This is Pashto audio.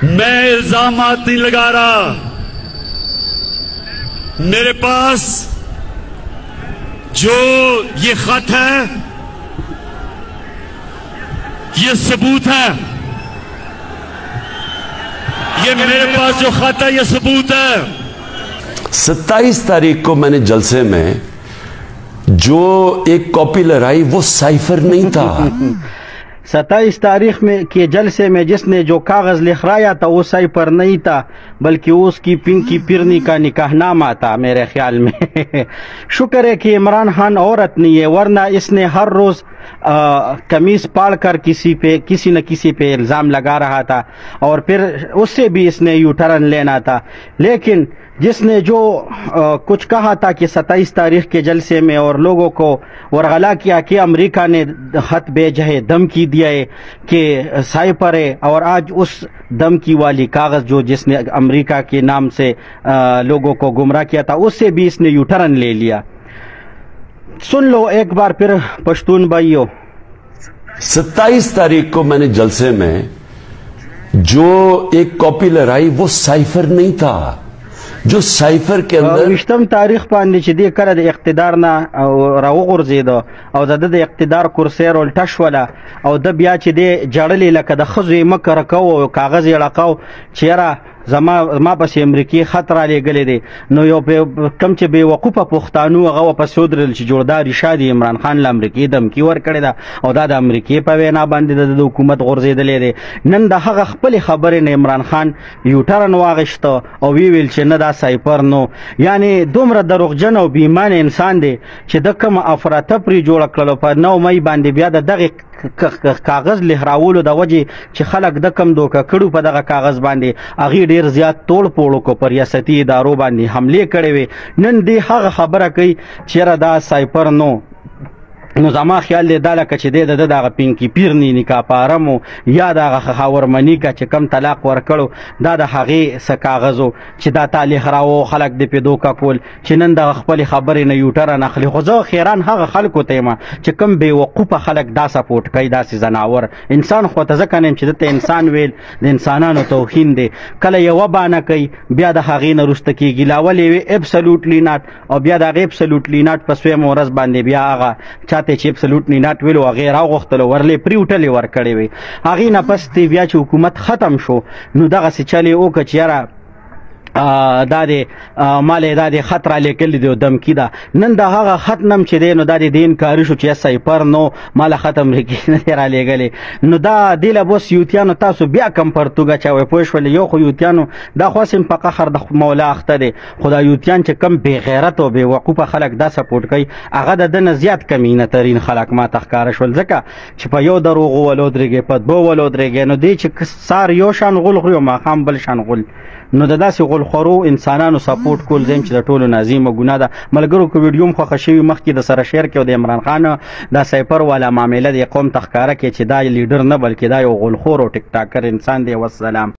मैं इल्जामात नहीं लगा रहा, मेरे पास जो ये खत है ये सबूत है, ये मेरे पास जो खत है ये सबूत है। 27 तारीख को मैंने जलसे में जो एक कॉपी लहराई वो साइफर नहीं था। 27 तारीख में के जलसे में जिसने जो कागज लिखवाया था वो साइफर नहीं था, बल्कि उसकी पिंकी पिरनी का निकाहनामा था मेरे ख्याल में। शुक्र है कि इमरान खान औरत नहीं है, वरना इसने हर रोज कमीज पाड़ कर किसी न किसी पे इल्जाम लगा रहा था और फिर उससे भी इसने यू टर्न लेना था। लेकिन जिसने जो कुछ कहा था कि 27 तारीख के जलसे में और लोगों को वरगला किया कि अमेरिका ने खत भेजा है, धमकी दिया है कि साइफर है, और आज उस धमकी वाली कागज जो जिसने अमेरिका के नाम से लोगों को गुमराह किया था उससे भी इसने यू टर्न ले लिया। सुन लो एक बार फिर पश्तून भाइयों। 27 तारीख को मैंने जलसे में जो एक कॉपी लहराई वो साइफर नहीं था। जो साइफर के अंदर 20 तारीख باندې چې دې کړه د اقتدار نه راوغورځید او د اقتدار کرسي رولټه شوله او د بیا چې دې جړلې لکه د خزو مکر کو کاغذ یې لقاو چیرې ما پس امریکای خطر علی گلی دی نو یو کم چې به وقوفه پښتانو هغه په سودرل چې جوړدار شادي عمران خان ل امریکای دمکی ور کړی دا او دا د امریکای په وینا باندې د حکومت غورځیدلې دی. نن د هغه خپل خبرې نه عمران خان یو ټرن واغشته او ویل چې نه دا سایپر نو، یعنی دومره دروغجن او بیمان انسان دی چې د کوم افراطپری جوړ کړلو په 9 مې باندې بیا د دغه کاغذ لهراولو د وجه چې خلک د کم دوکه کړو په دغه کاغذ باندې اغي ډیر زیات توڑ پوړو کو پر ریاستي ادارو باندې حمله کړې وي. نن دی هغه خبره کوي چې دا سایپر نو زما خیال دی دا لکه چې د دغه پینکی پیرنی نکاح پارمو یا دغه خاورمنی کا چې کم طلاق ورکړو دا د هغه س کاغذو چې دا تاریخ راو خلک د پیدو کا کول چې نن د خپل خبرې نه یوټر نه خلی خو زه خیران هغه خلکو ته ما چې کم به وقوفه خلک دا سپورټ کوي دا سي زناور انسان خو ته ځکه نیم چې د انسان ویل د انسانانو توهین دی. کله یو بانه کوي بیا د هغه نه رسته کیږي لاولې وی ابسولوټلی ناٹ او بیا د ابسولوټلی ناٹ په سوی مورز باندې بیا هغه چاته چې ابسولوټلی ناٹ ویلو هغه راغختلو ورلې پریوټلې ور کړې وي هغه نه پس تی بیا چې حکومت ختم شو نو دغه څه چلی او کچیرا دا د مالې دا د خطر لیکل دی دمکی دا نن دا هغه ختم چې دی نو دا د دین کاری شو چې سایپر نو مال ختم لګی نه را لګلې نو دا د لبوس یوتیانو تاسو بیا کم پرتګه چا پوښ ول یو خو یوتیانو دا خاصم په قخر د مولا اخته دی خدای یوتیان چې کم بے غیرت او بے وقوفه خلک دا سپورټ کوي هغه د نه زیات کمینه ترين خلک ما تخکار شول ځکه چې په یو دروغ ولودريږي په دو ولودريږي نو دی چې سار یو شان غل خو ما خام بل شان غل نو د داسې غلخورو انسانانو سپورټ کول زم چې د ټولو نازیمه ګناه ده. ملګرو کو ویډیوم خو خشوي مخکې د سره شیر کې د عمران خان دا سایپر والا معاملې د قوم تخکاره کې چې دا لیډر نه بلکې دا یو غلخور او ټیک ټاکر انسان دی. والسلام.